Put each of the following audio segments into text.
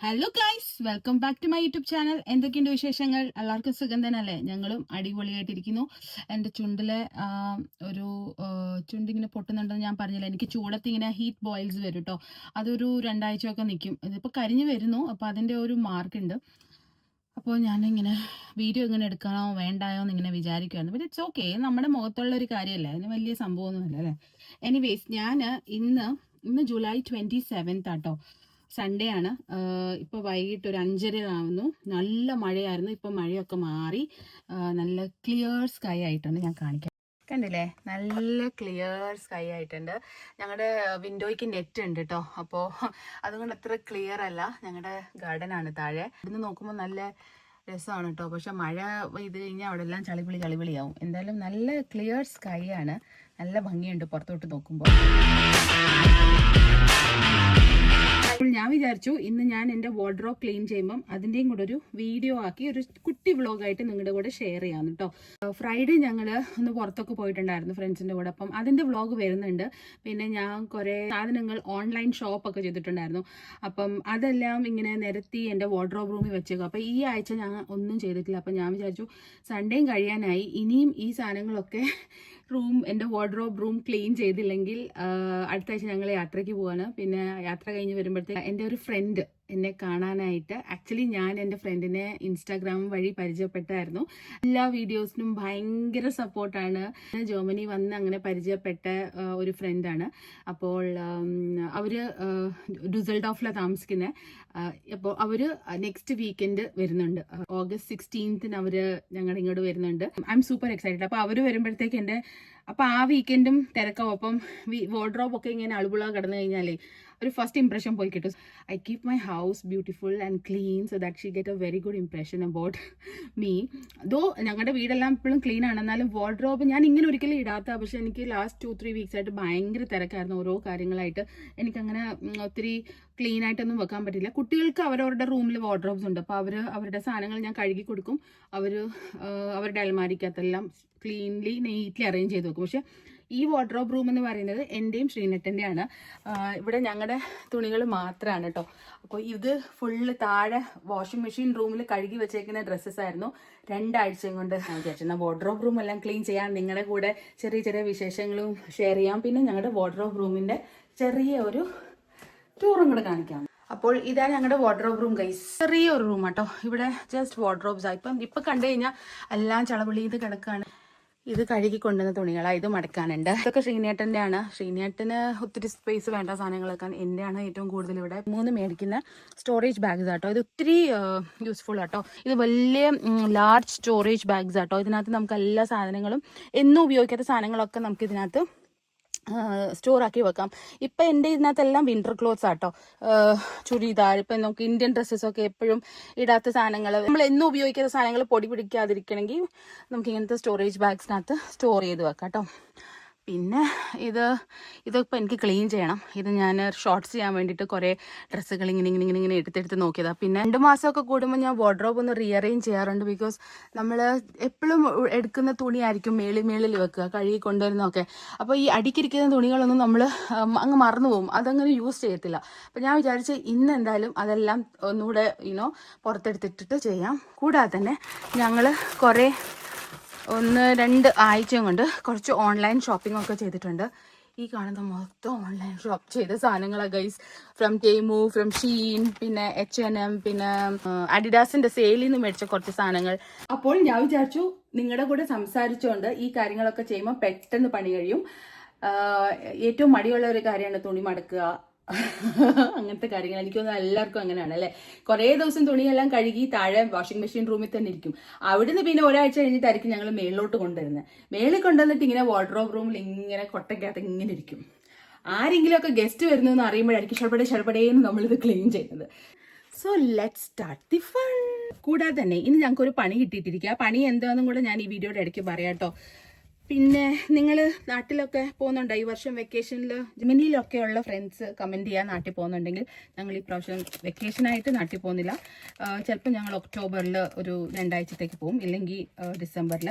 Hello guys, welcome back to my YouTube channel. എന്തൊക്കെയുണ്ട് വിശേഷങ്ങൾ? എല്ലാവർക്കും സുഖം തന്നെയല്ലേ? ഞങ്ങളും അടിപൊളിയായിട്ടിരിക്കുന്നു. എൻ്റെ ചുണ്ടിലെ ഒരു ചുണ്ടിങ്ങനെ പൊട്ടുന്നുണ്ടെന്ന് ഞാൻ പറഞ്ഞില്ല. എനിക്ക് ചൂടത്ത് ഇങ്ങനെ ഹീറ്റ് ബോയിൽസ് വരും കേട്ടോ. അതൊരു 2 ആഴ്ചയൊക്കെ നിൽക്കും. ഇതിപ്പോൾ കരിഞ്ഞു വരുന്നു. അപ്പോൾ അതിൻ്റെ ഒരു മാർക്കുണ്ട്. അപ്പോൾ ഞാനിങ്ങനെ വീഡിയോ ഇങ്ങനെ എടുക്കണോ വേണ്ടായോ എന്ന് ഇങ്ങനെ വിചാരിക്കുമായിരുന്നു. പിന്നെ ഇറ്റ്സ് ഓക്കെ, നമ്മുടെ മുഖത്തുള്ള ഒരു കാര്യമല്ലേ, അതിന് വലിയ സംഭവമൊന്നുമല്ല അല്ലേ. എനിവേസ്, ഞാൻ ഇന്ന് ജൂലൈ 27 ആട്ടോ, സൺഡേ ആണ്. ഇപ്പോൾ വൈകിട്ട് ഒരു 5:30 ആവുന്നു. നല്ല മഴയായിരുന്നു. ഇപ്പോൾ മഴയൊക്കെ മാറി നല്ല ക്ലിയർ സ്കൈ ആയിട്ടുണ്ട്. ഞാൻ കാണിക്കാം. കണ്ടില്ലേ, നല്ല ക്ലിയർ സ്കൈ ആയിട്ടുണ്ട്. ഞങ്ങളുടെ വിൻഡോയ്ക്ക് നെറ്റ് ഉണ്ട് കേട്ടോ. അപ്പോൾ അതുകൊണ്ട് അത്ര ക്ലിയർ അല്ല. ഞങ്ങളുടെ ഗാർഡൻ ആണ് താഴെ. ഇവിടുന്ന് നോക്കുമ്പോൾ നല്ല രസമാണ് കേട്ടോ. പക്ഷെ മഴ പെയ്ത് കഴിഞ്ഞാൽ അവിടെ എല്ലാം ചളിപിളിയാവും. എന്തായാലും നല്ല ക്ലിയർ സ്കൈ ആണ്. നല്ല ഭംഗിയുണ്ട് പുറത്തോട്ട് നോക്കുമ്പോൾ. അപ്പോൾ ഞാൻ വിചാരിച്ചു ഇന്ന് ഞാൻ എൻ്റെ വാർഡ്രോബ് ക്ലീൻ ചെയ്യുമ്പം അതിൻ്റെയും കൂടെ ഒരു വീഡിയോ ആക്കി ഒരു കുട്ടി വ്ളോഗായിട്ട് നിങ്ങളുടെ കൂടെ ഷെയർ ചെയ്യാം കേട്ടോ. ഫ്രൈഡേ ഞങ്ങൾ ഒന്ന് പുറത്തൊക്കെ പോയിട്ടുണ്ടായിരുന്നു ഫ്രണ്ട്സിൻ്റെ കൂടെ. അപ്പം അതിൻ്റെ വ്ളോഗ് വരുന്നുണ്ട്. പിന്നെ ഞാൻ കുറേ സാധനങ്ങൾ ഓൺലൈൻ ഷോപ്പൊക്കെ ചെയ്തിട്ടുണ്ടായിരുന്നു. അപ്പം അതെല്ലാം ഇങ്ങനെ നിരത്തി എൻ്റെ വാർഡ്രോബ് റൂമിൽ വെച്ചേക്കും. അപ്പം ഈ ആഴ്ച ഞാൻ ഒന്നും ചെയ്തിട്ടില്ല. അപ്പം ഞാൻ വിചാരിച്ചു സൺഡേയും കഴിയാനായി, ഇനിയും ഈ സാധനങ്ങളൊക്കെ എൻ്റെ വാർഡ്രോബ് റൂം ക്ലീൻ ചെയ്തില്ലെങ്കിൽ അടുത്ത ആഴ്ച ഞങ്ങൾ യാത്രയ്ക്ക് പോവാണ്. പിന്നെ യാത്ര കഴിഞ്ഞ് വരുമ്പോഴത്തേക്ക് എൻ്റെ ഒരു ഫ്രണ്ട് എന്നെ കാണാനായിട്ട്, ആക്ച്വലി ഞാൻ എൻ്റെ ഫ്രണ്ടിനെ ഇൻസ്റ്റാഗ്രാം വഴി പരിചയപ്പെട്ടായിരുന്നു. എല്ലാ വീഡിയോസിനും ഭയങ്കര സപ്പോർട്ടാണ്. ജർമ്മനി വന്ന് അങ്ങനെ പരിചയപ്പെട്ട ഒരു ഫ്രണ്ടാണ്. അപ്പോൾ അവർ ഡുസൽഡോഫിലാണ് താമസിക്കുന്നത്. അപ്പോൾ അവർ നെക്സ്റ്റ് വീക്കെൻഡ് വരുന്നുണ്ട്. ഓഗസ്റ്റ് 16 അവർ ഞങ്ങളുടെ ഇങ്ങോട്ട് വരുന്നുണ്ട്. I M super excited. അപ്പോൾ അവർ വരുമ്പോഴത്തേക്ക് അപ്പോൾ ആ വീക്കെൻഡും തിരക്കാവും. അപ്പം വാർഡ്രോബൊക്കെ ഇങ്ങനെ അളുപുള കിടന്നു കഴിഞ്ഞാലേ ഒരു ഫസ്റ്റ് ഇംപ്രഷൻ പോയി കിട്ടും. I keep my house beautiful and clean so that she get a very good impression about me. Though ഞങ്ങളുടെ വീടെല്ലാം ഇപ്പോഴും ക്ലീൻ ആണ്. എന്നാലും വാർഡ്രോബ് ഞാൻ ഇങ്ങനെ ഒരിക്കലും ഇടാത്ത. പക്ഷെ എനിക്ക് ലാസ്റ്റ് 2-3 വീക്സ് ആയിട്ട് ഭയങ്കര തിരക്കായിരുന്നു. ഓരോ കാര്യങ്ങളായിട്ട് എനിക്കങ്ങനെ ഒത്തിരി ക്ലീൻ ആയിട്ടൊന്നും വെക്കാൻ പറ്റില്ല. കുട്ടികൾക്ക് അവരവരുടെ റൂമിൽ വാർഡ്രോബ്സ് ഉണ്ട്. അപ്പോൾ അവരുടെ സാധനങ്ങൾ ഞാൻ കഴുകി കൊടുക്കും. അവരുടെ അലമാരിക്കകത്തെല്ലാം ക്ലീൻലി നീറ്റ്ലി അറേഞ്ച് ചെയ്ത് വെക്കും. പക്ഷെ ഈ വാർഡ്രോബ് റൂം എന്ന് പറയുന്നത് എൻ്റെയും ശ്രീനട്ടൻ്റെയാണ്. ഇവിടെ ഞങ്ങളുടെ തുണികൾ മാത്രമാണ് കേട്ടോ. അപ്പോൾ ഇത് ഫുള്ള് താഴെ വാഷിംഗ് മെഷീൻ റൂമിൽ കഴുകി വെച്ചേക്കുന്ന ഡ്രസ്സസ് ആയിരുന്നു. 2 ആഴ്ചയും കൊണ്ട് ഞാൻ വിചാരിച്ചു വാർഡ്രോബ് റൂം എല്ലാം ക്ലീൻ ചെയ്യാൻ, നിങ്ങളുടെ കൂടെ ചെറിയ ചെറിയ വിശേഷങ്ങളും ഷെയർ ചെയ്യാം. പിന്നെ ഞങ്ങളുടെ വാർഡ്രോബ് റൂമിൻ്റെ ചെറിയ ഒരു ടൂറും കൂടെ കാണിക്കാം. അപ്പോൾ ഇതാണ് ഞങ്ങളുടെ വാർഡ്രോബ് റൂം ഗൈസ്. ചെറിയൊരു റൂം കേട്ടോ. ഇവിടെ ജസ്റ്റ് വാർഡ്രോബ്സ് ആയി. ഇപ്പം കണ്ടു കഴിഞ്ഞാൽ എല്ലാം ചളവിളി ഇത് കിടക്കുകയാണ്. ഇത് കഴുകി കൊണ്ടുവന്ന തുണികളാണ്. ഇത് മടക്കാനുണ്ട്. ഇതൊക്കെ ശ്രീനേട്ടൻ്റെ ആണ്. ശ്രീനേട്ടന് ഒത്തിരി സ്പേസ് വേണ്ട സാധനങ്ങളൊക്കെ എൻ്റെയാണ് ഏറ്റവും കൂടുതൽ. ഇവിടെ 3 മേടിക്കുന്ന സ്റ്റോറേജ് ബാഗ്സ് ആട്ടോ. ഇത് ഒത്തിരി യൂസ്ഫുൾ ആട്ടോ. ഇത് വലിയ ലാർജ് സ്റ്റോറേജ് ബാഗ്സ് ആട്ടോ. ഇതിനകത്ത് നമുക്ക് എല്ലാ സാധനങ്ങളും, എന്നും ഉപയോഗിക്കാത്ത സാധനങ്ങളൊക്കെ നമുക്ക് ഇതിനകത്ത് സ്റ്റോറാക്കി വെക്കാം. ഇപ്പം എൻ്റെ ഇതിനകത്തെല്ലാം വിൻ്റർ ക്ലോത്ത്സ് ആട്ടോ. ചുരിദാർ, ഇപ്പം നമുക്ക് ഇന്ത്യൻ ഡ്രസ്സസൊക്കെ എപ്പോഴും ഇടാത്ത സാധനങ്ങൾ, നമ്മൾ എന്നും ഉപയോഗിക്കുന്ന സാധനങ്ങൾ പൊടി പിടിക്കാതിരിക്കണമെങ്കിൽ നമുക്ക് ഇങ്ങനത്തെ സ്റ്റോറേജ് ബാഗ്സിനകത്ത് സ്റ്റോർ ചെയ്ത് വെക്കാം കേട്ടോ. പിന്നെ ഇതിപ്പോൾ എനിക്ക് ക്ലീൻ ചെയ്യണം. ഇത് ഞാൻ ഷോർട്ട്സ് ചെയ്യാൻ വേണ്ടിയിട്ട് കുറേ ഡ്രസ്സുകൾ ഇങ്ങനെ എടുത്തെടുത്ത് നോക്കിയതാണ്. പിന്നെ 2 മാസമൊക്കെ കൂടുമ്പോൾ ഞാൻ വാർഡ്രോബ് ഒന്ന് റീഅറേഞ്ച് ചെയ്യാറുണ്ട്. ബിക്കോസ് നമ്മൾ എപ്പോഴും എടുക്കുന്ന തുണിയായിരിക്കും മേളിൽ വെക്കുക, കഴുകി കൊണ്ടുവരുന്നതൊക്കെ. അപ്പോൾ ഈ അടിക്കിരിക്കുന്ന തുണികളൊന്നും നമ്മൾ അങ്ങ് മറന്നു പോകും, അതങ്ങനെ യൂസ് ചെയ്യത്തില്ല. അപ്പോൾ ഞാൻ വിചാരിച്ച് ഇന്ന് എന്തായാലും അതെല്ലാം ഒന്നുകൂടെ പുറത്തെടുത്തിട്ടിട്ട് ചെയ്യാം. കൂടാതെ തന്നെ ഞങ്ങൾ കുറേ 1-2 ആഴ്ചയും കൊണ്ട് കുറച്ച് ഓൺലൈൻ ഷോപ്പിംഗ് ഒക്കെ ചെയ്തിട്ടുണ്ട്. ഈ കാണുന്ന മൊത്തം ഓൺലൈൻ ഷോപ്പ് ചെയ്ത സാധനങ്ങളാണ് ഗൈസ്. ഫ്രം ടേമു, ഫ്രം ഷീൻ, പിന്നെ H&M, പിന്നെ അഡിഡാസിന്റെ സെയിലിൽ നിന്ന് മേടിച്ച കുറച്ച് സാധനങ്ങൾ. അപ്പോൾ ഞാൻ വിചാരിച്ചു നിങ്ങളുടെ കൂടെ സംസാരിച്ചുകൊണ്ട് ഈ കാര്യങ്ങളൊക്കെ ചെയ്യുമ്പോൾ പെട്ടെന്ന് പണി കഴിയും. ഏറ്റവും മടിയുള്ള ഒരു കാര്യമാണ് തുണി മടക്കുക, അങ്ങനത്തെ കാര്യങ്ങൾ. എനിക്ക് തോന്നുന്നു എല്ലാവർക്കും അങ്ങനെയാണ് അല്ലേ. കുറേ ദിവസം തുണിയെല്ലാം കഴുകി താഴെ വാഷിംഗ് മെഷീൻ റൂമിൽ തന്നെ ഇരിക്കും. അവിടുന്ന് പിന്നെ ഒരാഴ്ച കഴിഞ്ഞിട്ടായിരിക്കും ഞങ്ങൾ മേളിലോട്ട് കൊണ്ടുവരുന്നത്. മേളിൽ കൊണ്ടുവന്നിട്ട് ഇങ്ങനെ വാർഡ്രോബ് റൂമിൽ ഇങ്ങനെ കൊട്ടയ്ക്കകത്ത് ഇങ്ങനെ ഇരിക്കും. ആരെങ്കിലും ഒക്കെ ഗസ്റ്റ് വരുന്നു എന്ന് അറിയുമ്പോഴായിരിക്കും ഷടപടേന്ന് നമ്മളിത് ക്ലീൻ ചെയ്യുന്നത്. So let's start the fun. കൂടാതെ തന്നെ ഇനി ഞങ്ങൾക്കൊരു പണി കിട്ടിയിട്ടിരിക്കുക. ആ പണി എന്താണെന്നും കൂടെ ഞാൻ ഈ വീഡിയോയുടെ ഇടയ്ക്ക് പറയാം കേട്ടോ. പിന്നെ നിങ്ങൾ നാട്ടിലൊക്കെ പോകുന്നുണ്ടോ? ഈ വർഷം വെക്കേഷനിൽ ജർമ്മനിയിലൊക്കെയുള്ള ഫ്രണ്ട്സ് കമൻറ്റ് ചെയ്യാൻ നാട്ടിൽ പോകുന്നുണ്ടെങ്കിൽ. ഞങ്ങൾ ഈ പ്രാവശ്യം വെക്കേഷനായിട്ട് നാട്ടിൽ പോകുന്നില്ല. ചിലപ്പോൾ ഞങ്ങൾ ഒക്ടോബറിൽ ഒരു 2 ആഴ്ചത്തേക്ക് പോകും, ഇല്ലെങ്കിൽ ഡിസംബറിൽ.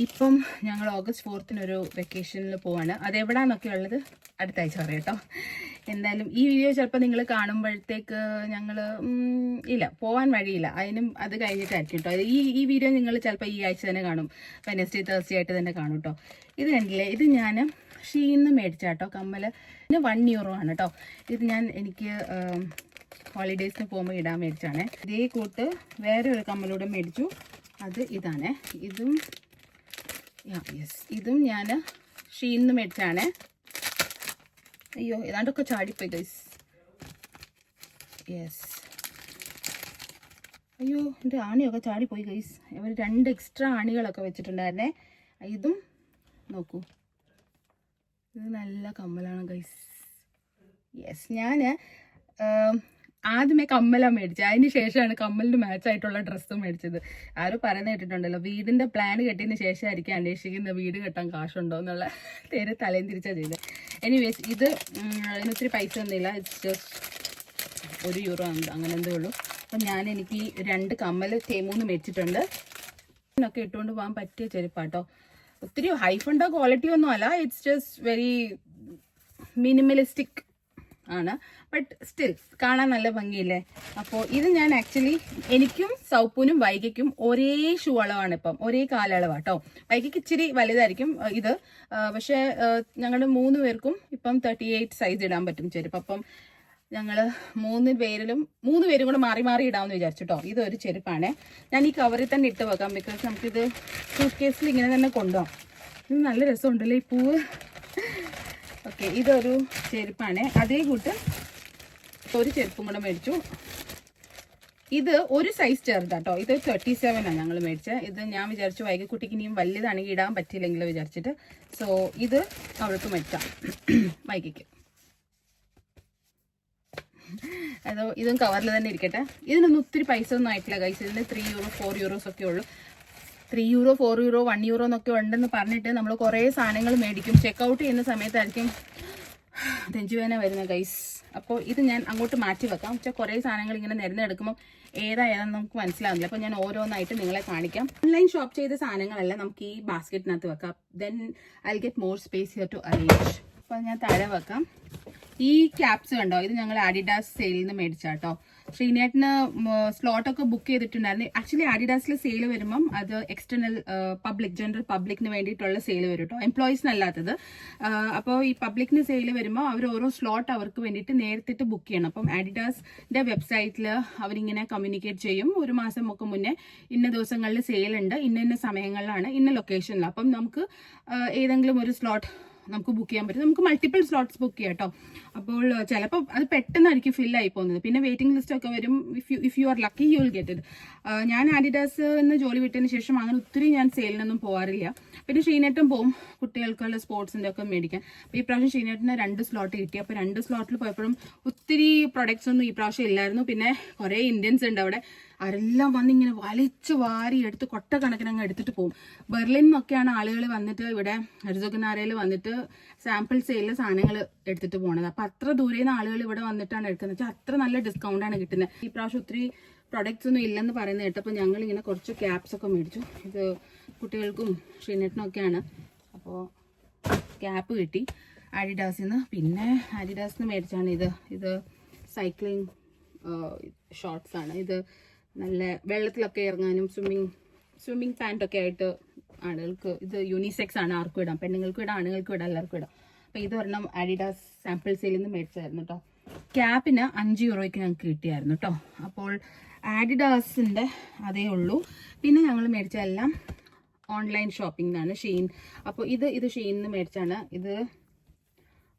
ഇപ്പം ഞങ്ങൾ ഓഗസ്റ്റ് 4th വെക്കേഷനിൽ പോവാണ്. അതെവിടാന്നൊക്കെ ഉള്ളത് അടുത്ത ആഴ്ച പറയാം കേട്ടോ. എന്തായാലും ഈ വീഡിയോ ചിലപ്പോൾ നിങ്ങൾ കാണുമ്പോഴത്തേക്ക് ഞങ്ങൾ ഇല്ല പോകാൻ വഴിയില്ല, അതിനും അത് കഴിഞ്ഞിട്ടായിരിക്കും കേട്ടോ. ഈ വീഡിയോ നിങ്ങൾ ചിലപ്പോൾ ഈ ആഴ്ച തന്നെ കാണും, വെനസ്ഡേ തേഴ്സ്ഡേ ആയിട്ട് തന്നെ കാണും കേട്ടോ. ഇത് കണ്ടില്ലേ, ഇത് ഞാൻ ഷീന്ന് മേടിച്ച കേട്ടോ കമ്മൽ. പിന്നെ €1 ആണ് കേട്ടോ. ഇത് എനിക്ക് ഹോളിഡേയ്സിന് പോകുമ്പോൾ ഇടാൻ മേടിച്ചാണ്. ഇതേ കൂട്ട് വേറെ ഒരു കമ്മലൂടെ മേടിച്ചു, അത് ഇതാണ്. ഇതും ഞാൻ ഷീന്ന് മേടിച്ചാണ്. അയ്യോ ഏതാണ്ടൊക്കെ ചാടിപ്പോയി ഗൈസ്. അയ്യോ എൻ്റെ ആണിയൊക്കെ ചാടിപ്പോയി ഗൈസ്. ഇവർ 2 എക്സ്ട്രാ ആണികളൊക്കെ വെച്ചിട്ടുണ്ടായിരുന്നേ. ഇതും നോക്കൂ, ഇത് നല്ല കമ്മലാണ് ഗൈസ്. ഞാൻ ആദ്യമേ കമ്മലാണ് മേടിച്ചത്, അതിന് ശേഷമാണ് കമ്മലിന് മാച്ചായിട്ടുള്ള ഡ്രസ്സ് മേടിച്ചത്. ആരും പറയുന്ന കേട്ടിട്ടുണ്ടല്ലോ, വീടിൻ്റെ പ്ലാൻ കെട്ടിയതിന് ശേഷമായിരിക്കും അന്വേഷിക്കുന്നത് വീട് കെട്ടാൻ കാശുണ്ടോ എന്നുള്ള പേര് തലയും തിരിച്ചാണ് ചെയ്തത്. എനിവേസ് ഇത് ഇതിനൊത്തിരി പൈസ ഒന്നുമില്ല, ഇറ്റ്സ് ജസ്റ്റ് €1 അങ്ങനെ എന്തേ ഉള്ളൂ. അപ്പം എനിക്ക് 2 കമ്മൽ തേമൂന്ന് മേടിച്ചിട്ടുണ്ട്. ഇതിനൊക്കെ ഇട്ടുകൊണ്ട് പോകാൻ പറ്റിയ ചെരുപ്പാട്ടോ. ഒത്തിരി ഹൈഫണ്ടോ ക്വാളിറ്റി ഒന്നും അല്ല, ഇറ്റ്സ് ജസ്റ്റ് വെരി മിനിമലിസ്റ്റിക് ആണ്, ബട്ട് സ്റ്റിൽ കാണാൻ നല്ല ഭംഗിയില്ലേ. അപ്പോൾ ഇത് ഞാൻ ആക്ച്വലി എനിക്കും സൗപ്പൂനും വൈകയ്ക്കും ഒരേ ഷൂ അളവാണ്, ഇപ്പം ഒരേ കാലളവാട്ടോ. വൈകയ്ക്ക് ഇച്ചിരി വലുതായിരിക്കും ഇത്, പക്ഷേ ഞങ്ങളുടെ 3 പേർക്കും ഇപ്പം 38 സൈസ് ഇടാൻ പറ്റും ചെരുപ്പ്. അപ്പം ഞങ്ങൾ 3 പേരും കൂടെ മാറി മാറി ഇടാമെന്ന് വിചാരിച്ചിട്ടോ. ഇതൊരു ചെരുപ്പാണ്, ഞാൻ ഈ കവറിൽ തന്നെ ഇട്ട് വെക്കാം, ബിക്കോസ് നമുക്കിത് സൂട്ട് കേസിൽ ഇങ്ങനെ തന്നെ കൊണ്ടുപോകാം. ഇത് നല്ല രസമുണ്ടല്ലോ ഈ പൂവ്. ഓക്കെ, ഇതൊരു ചെരുപ്പാണ്. അതേ കൂട്ട് ഒരു ചെരുപ്പും കൂടെ മേടിച്ചു. ഇത് ഒരു സൈസ് ചെറുതാട്ടോ, ഇത് 37 ഞങ്ങൾ മേടിച്ചത്. ഇത് ഞാൻ വിചാരിച്ചു വൈകക്കുട്ടിക്ക് ഇനിയും വലുതാണെങ്കിൽ ഇടാൻ പറ്റിയില്ലെങ്കിലോ വിചാരിച്ചിട്ട്. സോ ഇത് അവൾക്ക് മേടിക്കാം വൈകയ്ക്ക്. അതോ ഇതും കവറിൽ തന്നെ ഇരിക്കട്ടെ. ഇതിനൊന്നും ഒത്തിരി പൈസ ഒന്നും ആയിട്ടില്ല ഗൈസ്. ഇതിന് €3 €4 ഒക്കെ ഉള്ളൂ. €3 €4 €1 എന്നൊക്കെ ഉണ്ടെന്ന് പറഞ്ഞിട്ട് നമ്മൾ കുറേ സാധനങ്ങൾ മേടിക്കും. ചെക്കൗട്ട് ചെയ്യുന്ന സമയത്തായിരിക്കും നെഞ്ചുവേദന വരുന്നത് ഗൈസ്. അപ്പോൾ ഇത് ഞാൻ അങ്ങോട്ട് മാറ്റി വെക്കാം. പക്ഷേ കുറേ സാധനങ്ങൾ ഇങ്ങനെ നിരന്നെടുക്കുമ്പോൾ ഏതാണെന്ന് നമുക്ക് മനസ്സിലാവില്ല. അപ്പോൾ ഞാൻ ഓരോന്നായിട്ട് നിങ്ങളെ കാണിക്കാം. ഓൺലൈൻ ഷോപ്പ് ചെയ്ത സാധനങ്ങളെല്ലാം നമുക്ക് ഈ ബാസ്ക്കറ്റിനകത്ത് വെക്കാം. Then I get more space here to arrange. അപ്പോൾ ഞാൻ താഴെ വെക്കാം. ഈ ക്യാപ്സ് കണ്ടോ, ഇത് ഞങ്ങൾ ആഡിഡാസ് സെയിലിൽ നിന്ന് മേടിച്ചാട്ടോ. ശ്രീനേട്ടിന് സ്ലോട്ടൊക്കെ ബുക്ക് ചെയ്തിട്ടുണ്ടായിരുന്നു. ആക്ച്വലി ആഡിഡാസിൽ സെയിൽ വരുമ്പം അത് എക്സ്റ്റേണൽ ജനറൽ പബ്ലിക്കിന് വേണ്ടിയിട്ടുള്ള സെയിൽ വരും കേട്ടോ, എംപ്ലോയീസിനല്ലാത്തത്. അപ്പോൾ ഈ പബ്ലിക്കിന് സെയിൽ വരുമ്പോൾ അവർ ഓരോ സ്ലോട്ട് അവർക്ക് വേണ്ടിയിട്ട് നേരത്തെ ബുക്ക് ചെയ്യണം. അപ്പം ആഡിഡാസിന്റെ വെബ്സൈറ്റിൽ അവരിങ്ങനെ കമ്മ്യൂണിക്കേറ്റ് ചെയ്യും, 1 മാസം ഒക്കെ മുന്നേ ഇന്ന ദിവസങ്ങളിൽ സെയിൽ ഉണ്ട്, ഇന്ന സമയങ്ങളിലാണ്, ഇന്ന ലൊക്കേഷനിൽ. അപ്പം നമുക്ക് ഏതെങ്കിലും ഒരു സ്ലോട്ട് നമുക്ക് ബുക്ക് ചെയ്യാൻ പറ്റും. നമുക്ക് മൾട്ടിപ്പിൾ സ്ലോട്ട്സ് ബുക്ക് ചെയ്യാം കേട്ടോ. അപ്പോൾ ചിലപ്പോൾ അത് പെട്ടെന്നായിരിക്കും ഫില്ലായി പോകുന്നത്. പിന്നെ വെയിറ്റിംഗ് ലിസ്റ്റ് ഒക്കെ വരും. If you are lucky you will get it. ഞാൻ ആഡിഡാസ് എന്ന് ജോലി വിട്ടതിന് ശേഷം അങ്ങനെ ഒത്തിരി ഞാൻ സെയിലിനൊന്നും പോകാറില്ല. പിന്നെ ഷീനേട്ടും പോവും കുട്ടികൾക്കുള്ള സ്പോർട്സിൻ്റെ ഒക്കെ മേടിക്കാൻ. അപ്പോൾ ഈ പ്രാവശ്യം ഷീനേട്ടിന് 2 സ്ലോട്ട് കിട്ടി. അപ്പോൾ 2 സ്ലോട്ടിൽ പോയപ്പോഴും ഒത്തിരി പ്രൊഡക്ട്സ് ഒന്നും ഈ പ്രാവശ്യം ഇല്ലായിരുന്നു. പിന്നെ കുറേ ഇന്ത്യൻസ് ഉണ്ട് അവിടെ, അവരെല്ലാം വന്നിങ്ങനെ വലിച്ചു വാരി എടുത്ത് കൊട്ടക്കണക്കിന് അങ്ങ് എടുത്തിട്ട് പോകും. ബെർലിൻ നിന്നൊക്കെയാണ് ആളുകൾ വന്നിട്ട് ഇവിടെ ഹെർസോഗനാരയിൽ വന്നിട്ട് സാമ്പിൾ സെയിലിൽ സാധനങ്ങൾ എടുത്തിട്ട് പോകണത്. അപ്പം അത്ര ദൂരെ നിന്ന് ആളുകൾ ഇവിടെ വന്നിട്ടാണ് എടുക്കുന്നത്. വെച്ചാൽ അത്ര നല്ല ഡിസ്കൗണ്ടാണ് കിട്ടുന്നത്. ഈ പ്രാവശ്യം ഒത്തിരി പ്രൊഡക്ട്സ് ഒന്നും ഇല്ലെന്ന് പറയുന്നത് കേട്ടപ്പോൾ ഞങ്ങളിങ്ങനെ കുറച്ച് ക്യാപ്സ് ഒക്കെ മേടിച്ചു. ഇത് കുട്ടികൾക്കും ഷീനറ്റിനും ഒക്കെയാണ്. അപ്പോൾ ക്യാപ്പ് കിട്ടി ആഡിഡാസിൽ നിന്ന്. പിന്നെ ആഡിഡാസിൽ നിന്ന് മേടിച്ചാണ് ഇത് സൈക്ലിംഗ് ഷോർട്സ് ആണ്. ഇത് നല്ല വെള്ളത്തിലൊക്കെ ഇറങ്ങാനും സ്വിമ്മിങ് പാൻറ്റൊക്കെ ആയിട്ട് ആളുകൾക്ക്. ഇത് യൂണിസെക്സ് ആണ്, ആർക്കും ഇടാം, പെണ്ണുങ്ങൾക്കും ഇടാം, ആണുങ്ങൾക്കും ഇടാം, എല്ലാവർക്കും ഇടാം. അപ്പോൾ ഇത് ഒരെണ്ണം ആഡിഡാസ് സാമ്പിൾ സെയിലിൽ നിന്ന് മേടിച്ചായിരുന്നു കേട്ടോ. ക്യാപ്പിന് €5 ഞങ്ങൾക്ക് കിട്ടിയായിരുന്നു കേട്ടോ. അപ്പോൾ ആഡിഡാസിൻ്റെ അതേ ഉള്ളൂ. പിന്നെ ഞങ്ങൾ മേടിച്ച എല്ലാം ഓൺലൈൻ ഷോപ്പിംഗിനാണ്, ഷീൻ. അപ്പോൾ ഇത് ഷീനിൽ നിന്ന് മേടിച്ചാണ്. ഇത്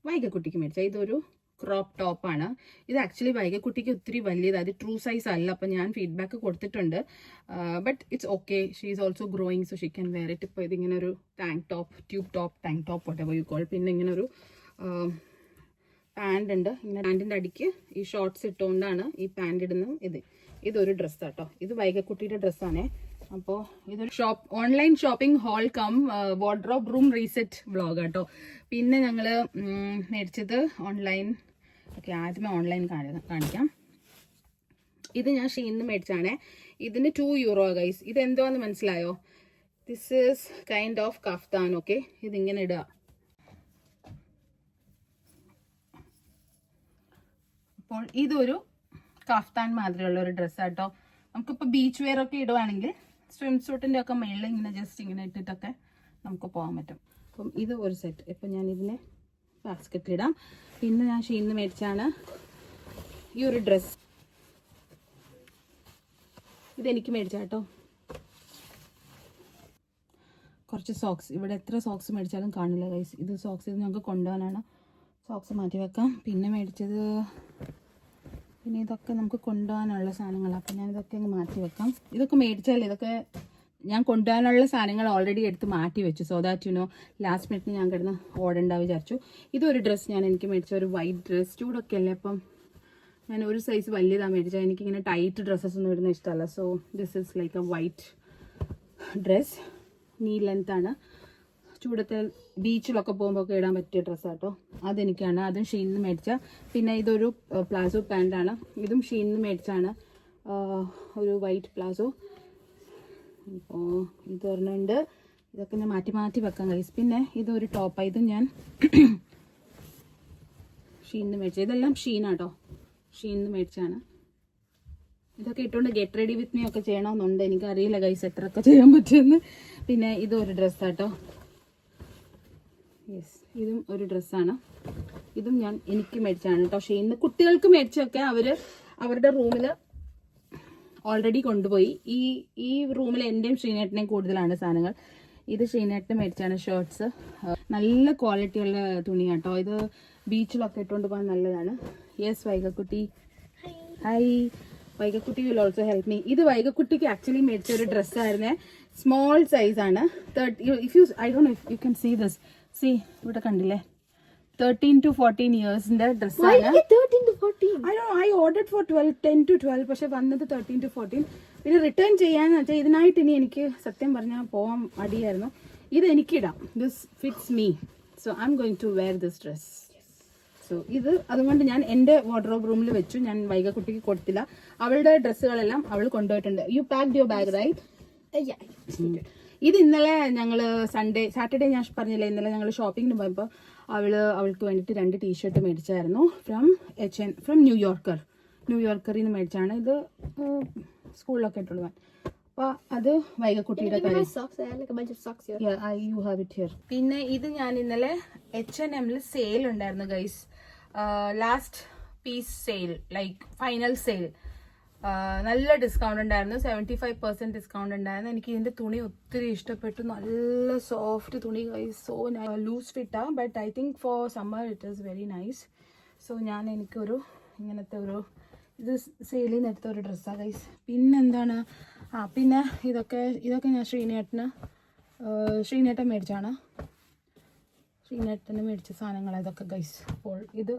വൈകക്കുട്ടിക്ക് മേടിച്ച ഇതൊരു ക്രോപ്പ് ടോപ്പാണ്. ഇത് ആക്ച്വലി വൈകക്കുട്ടിക്ക് ഒത്തിരി വലിയത്, അത് ട്രൂ സൈസ് അല്ല. അപ്പം ഞാൻ ഫീഡ്ബാക്ക് കൊടുത്തിട്ടുണ്ട്. But it's okay, she is also growing, so she can wear it. ഇപ്പോൾ ഇതിങ്ങനെ ഒരു tube top whatever you call. പിന്നെ ഇങ്ങനെ ഒരു പാൻറ് ഉണ്ട്. ഇങ്ങനെ പാൻറ്റിൻ്റെ അടിക്ക് ഈ ഷോർട്ട്സ് ഇട്ടുകൊണ്ടാണ് ഈ പാൻറ് ഇടുന്നത്. ഇതൊരു ഡ്രസ്സാട്ടോ, ഇത് വൈകക്കുട്ടിയുടെ ഡ്രസ്സാണേ. അപ്പോൾ ഇതൊരു online shopping haul cum wardrobe room reset vlog കേട്ടോ. പിന്നെ ഞങ്ങൾ മേടിച്ചത് ഓൺലൈൻ. ഓക്കെ, ആദ്യമേ ഓൺലൈൻ കാണിക്കാം. ഇത് ഞാൻ ഷീനിന്ന് മേടിച്ചാണേ. ഇതിന് €2 ഗൈസ്. ഇതെന്തോന്ന് മനസ്സിലായോ? This is kind of kaftan. Okay, ഇതിങ്ങനെ ഇടുക. അപ്പോൾ ഇതൊരു കഫ്താൻ മാതിരിയുള്ള ഒരു ഡ്രസ്സാട്ടോ. നമുക്കിപ്പോൾ ബീച്ച് വെയർ ഒക്കെ ഇടുവാണെങ്കിൽ സ്വിം സൂട്ടിൻ്റെ ഒക്കെ മേളിൽ ഇങ്ങനെ ജസ്റ്റ് ഇങ്ങനെ ഇട്ടിട്ടൊക്കെ നമുക്ക് പോകാൻ പറ്റും. അപ്പം ഇത് ഒരു സെറ്റ്. ഇപ്പം ഞാൻ ഇതിനെ ബാസ്ക്കറ്റിലിടാം. പിന്നെ ഞാൻ ഷീന്ന് മേടിച്ചാണ് ഈ ഒരു ഡ്രസ്സ്. ഇതെനിക്ക് മേടിച്ചാട്ടോ. കുറച്ച് സോക്സ്, ഇവിടെ എത്ര സോക്സ് മേടിച്ചാലും കാണില്ല ഗൈസ്. ഇത് സോക്സ് ഇത് ഞങ്ങൾക്ക് കൊണ്ടുപോകാനാണ്. സോക്സ് മാറ്റി വെക്കാം. പിന്നെ മേടിച്ചത്, പിന്നെ ഇതൊക്കെ നമുക്ക് കൊണ്ടുപോകാനുള്ള സാധനങ്ങളാണ്. അപ്പം ഞാനിതൊക്കെ അങ്ങ് മാറ്റി വെക്കാം. ഇതൊക്കെ മേടിച്ചാൽ ഇതൊക്കെ ഞാൻ കൊണ്ടുപോകാനുള്ള സാധനങ്ങൾ ഓൾറെഡി എടുത്ത് മാറ്റി വെച്ചു. സോ ദാറ്റ് യുനോ ലാസ്റ്റ് മിനിറ്റിന് ഞാൻ കിടന്ന് ഓടേണ്ട വിചാരിച്ചു. ഇതൊരു ഡ്രസ്സ് ഞാൻ എനിക്ക് മേടിച്ച ഒരു വൈറ്റ് ഡ്രസ്സ്. ചൂടൊക്കെ അല്ലേ, അപ്പം ഞാൻ ഒരു സൈസ് വലിയതാണ് മേടിച്ചത്. എനിക്കിങ്ങനെ ടൈറ്റ് ഡ്രസ്സസ് ഒന്നും ഇടുന്ന ഇഷ്ടമല്ല. So this is like A white dress. നീ ലെങ്താണ്. ചൂടത്തെ ബീച്ചിലൊക്കെ പോകുമ്പോൾ ഒക്കെ ഇടാൻ പറ്റിയ ഡ്രസ്സാട്ടോ. അതെനിക്കാണ്. അതും ഷീനിന്ന് മേടിച്ച. പിന്നെ ഇതൊരു പ്ലാസോ പാൻ്റാണ്. ഇതും ഷീനിന്ന് മേടിച്ചാണ്. ഒരു വൈറ്റ് പ്ലാസോ. അപ്പോൾ ഇത് ഒരെണ്ണമുണ്ട്. ഇതൊക്കെ ഞാൻ മാറ്റി മാറ്റി വെക്കാൻ കഴിയും. പിന്നെ ഇതൊരു ടോപ്പാണ്. ഇതും ഞാൻ ഷീനിന്ന് മേടിച്ചത്. ഇതെല്ലാം ഷീനാട്ടോ, ഷീനിന്ന് മേടിച്ചാണ്. ഇതൊക്കെ ഇട്ടുകൊണ്ട് ഗെറ്റ് റെഡി വിത്ത് മീ ഒക്കെ ചെയ്യണമെന്നുണ്ട്. എനിക്കറിയില്ല ഗൈസ് എത്രയൊക്കെ ചെയ്യാൻ പറ്റുമെന്ന്. പിന്നെ ഇതൊരു ഡ്രസ്സാട്ടോ. യെസ്, ഇതും ഒരു ഡ്രസ്സാണ്. ഇതും ഞാൻ എനിക്ക് മേടിച്ചാണ് കേട്ടോ. ഷീനിന്ന് കുട്ടികൾക്ക് മേടിച്ചൊക്കെ അവരുടെ റൂമിൽ ഓൾറെഡി കൊണ്ടുപോയി. ഈ റൂമിൽ എൻ്റെയും ശ്രീനേട്ടനെയും കൂടുതലാണ് സാധനങ്ങൾ. ഇത് ശ്രീനേട്ടന് മേടിച്ചാണ് ഷർട്ട്സ്. നല്ല ക്വാളിറ്റിയുള്ള തുണി കേട്ടോ. ഇത് ബീച്ചിലൊക്കെ ഇട്ടുകൊണ്ട് പോകാൻ നല്ലതാണ്. യെസ് വൈകക്കുട്ടി, ഹായ്. വൈകക്കുട്ടി വിൽ ഓൾസോ ഹെൽപ്പ് മീ. ഇത് വൈകക്കുട്ടിക്ക് ആക്ച്വലി മേടിച്ച ഒരു ഡ്രസ്സായിരുന്നേ. സ്മോൾ സൈസാണ്. I don't know if you can see this. See, ഇവിടെ കണ്ടില്ലേ, 13 to 14 ഇയേഴ്സിന്റെ ഡ്രസ്സാണ്. ഐ ഓർഡർഡ് ഫോർ 10 to 12, പക്ഷെ വന്നത് 13 to 14. പിന്നെ റിട്ടേൺ ചെയ്യാന്ന് വെച്ചാൽ ഇതിനായിട്ട് ഇനി എനിക്ക് സത്യം പറഞ്ഞാൽ പോകാൻ മടിയായിരുന്നു. ഇത് എനിക്കിടാം. This fits me. So I am going to wear this dress. So ഇത് അതുകൊണ്ട് ഞാൻ എൻ്റെ വാർഡ്രോബ് റൂമിൽ വെച്ചു. ഞാൻ വൈകക്കുട്ടിക്ക് കൊടുത്തില്ല. അവളുടെ ഡ്രസ്സുകളെല്ലാം അവൾ കൊണ്ടുപോയിട്ടുണ്ട്. You packed your bag right? ഇത് ഇന്നലെ ഞങ്ങൾ സാറ്റർഡേ ഞാൻ പറഞ്ഞില്ലേ, ഇന്നലെ ഞങ്ങൾ ഷോപ്പിങ്ങിന് പോയപ്പോൾ അവൾക്ക് വേണ്ടിയിട്ട് 2 ടീഷർട്ട് മേടിച്ചായിരുന്നു. ഫ്രം ന്യൂയോർക്കറിൽ നിന്ന് മേടിച്ചാണ്. ഇത് സ്കൂളിലൊക്കെ ഇട്ടുള്ളൂ. അപ്പോൾ അത് വൈകക്കുട്ടിയുടെ കാര്യം. പിന്നെ ഇത് ഞാൻ ഇന്നലെ H&Mൽ സെയിൽ ഉണ്ടായിരുന്നു guys. Last piece sale, like final sale. നല്ല ഡിസ്കൗണ്ട് ഉണ്ടായിരുന്നു. 75% ഡിസ്കൗണ്ട് ഉണ്ടായിരുന്നു. എനിക്ക് ഇതിന്റെ തുണി ഒത്തിരി ഇഷ്ടപ്പെട്ടു. നല്ല സോഫ്റ്റ് തുണി ഗൈസ്. സോ ലൂസ് ഫിറ്റാ, but I think for summer it is very nice. So ഞാൻ എനിക്കൊരു ഇങ്ങനത്തെ ഒരു ഇത് സെയിലിൽ നിന്ന് എടുത്ത ഒരു ഡ്രസ്സാണ് ഗൈസ്. പിന്നെന്താണ്, പിന്നെ ഇതൊക്കെ ഞാൻ ശ്രീനേട്ടൻ മേടിച്ചാണ്. ശ്രീനേട്ടന് മേടിച്ച സാധനങ്ങളാണ് ഇതൊക്കെ ഗൈസ്. അപ്പോൾ ഇത്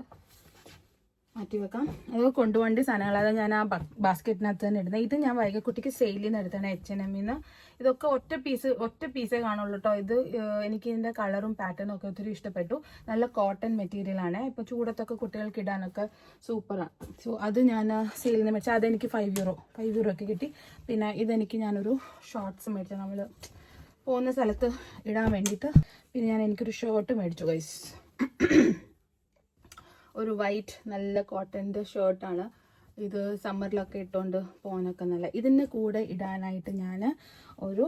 മാറ്റി വെക്കാം. അതൊക്കെ കൊണ്ടുപോകേണ്ട സാധനങ്ങൾ. ഞാൻ ആ ബാസ്ക്കറ്റിനകത്ത് തന്നെ ഇടുന്നത്. ഇത് ഞാൻ വൈകക്കുട്ടിക്ക് സെയിലിൽ നിന്ന് എടുത്താണ് H&Mന്ന്. ഇതൊക്കെ ഒറ്റ പീസേ കാണുള്ളൂ കേട്ടോ. ഇത് എനിക്ക് ഇതിൻ്റെ കളറും പാറ്റേണും ഒക്കെ ഒത്തിരി ഇഷ്ടപ്പെട്ടു. നല്ല കോട്ടൺ മെറ്റീരിയൽ ആണ്. ഇപ്പോൾ ചൂടത്തൊക്കെ കുട്ടികൾക്ക് ഇടാനൊക്കെ സൂപ്പറാണ്. സോ അത് ഞാൻ സെയിലിൽ നിന്ന് മേടിച്ചാൽ അതെനിക്ക് 5 euro ഒക്കെ കിട്ടി. പിന്നെ ഇതെനിക്ക് ഞാനൊരു ഷോർട്ട്സ് മേടിച്ചു, നമ്മൾ പോകുന്ന സ്ഥലത്ത് ഇടാൻ വേണ്ടിയിട്ട്. പിന്നെ എനിക്കൊരു ഷർട്ട് മേടിച്ചു ഗൈസ്. ഒരു വൈറ്റ് നല്ല കോട്ടൻ്റെ ഷർട്ടാണ്. ഇത് സമ്മറിലൊക്കെ ഇട്ടുകൊണ്ട് പോകാനൊക്കെ നല്ല. ഇതിൻ്റെ കൂടെ ഇടാനായിട്ട് ഞാൻ ഒരു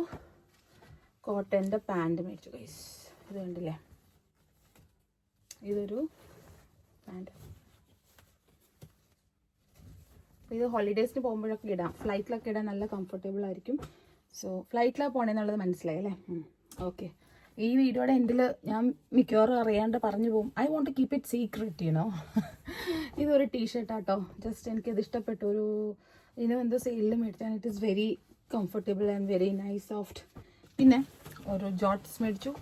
കോട്ടൻ്റെ പാൻറ് മേടിച്ചു ഗൈസ്. ഇത് കണ്ടില്ലേ, ഇതൊരു പാൻറ്. ഇത് ഹോളിഡേയ്സിന് പോകുമ്പോഴൊക്കെ ഇടാം. ഫ്ലൈറ്റിലൊക്കെ ഇടാൻ നല്ല കംഫർട്ടബിൾ ആയിരിക്കും. സോ ഫ്ലൈറ്റിലാണ് പോകണമെന്നുള്ളത് മനസ്സിലായി അല്ലേ? ഓക്കെ. ഈ വീഡിയോയുടെ എൻഡിൽ ഞാൻ മിക്കവാറും അറിയാണ്ട് പറഞ്ഞു പോകും. I want to keep it secret you know. ഇതൊരു ടീഷർട്ടാട്ടോ. ജസ്റ്റ് എനിക്കത് ഇഷ്ടപ്പെട്ടു. എന്തോ സെയിലിൽ മേടിച്ചാൽ it is very comfortable and very nice soft. പിന്നെ ഒരു ജോട്ട്സ് മേടിച്ചു.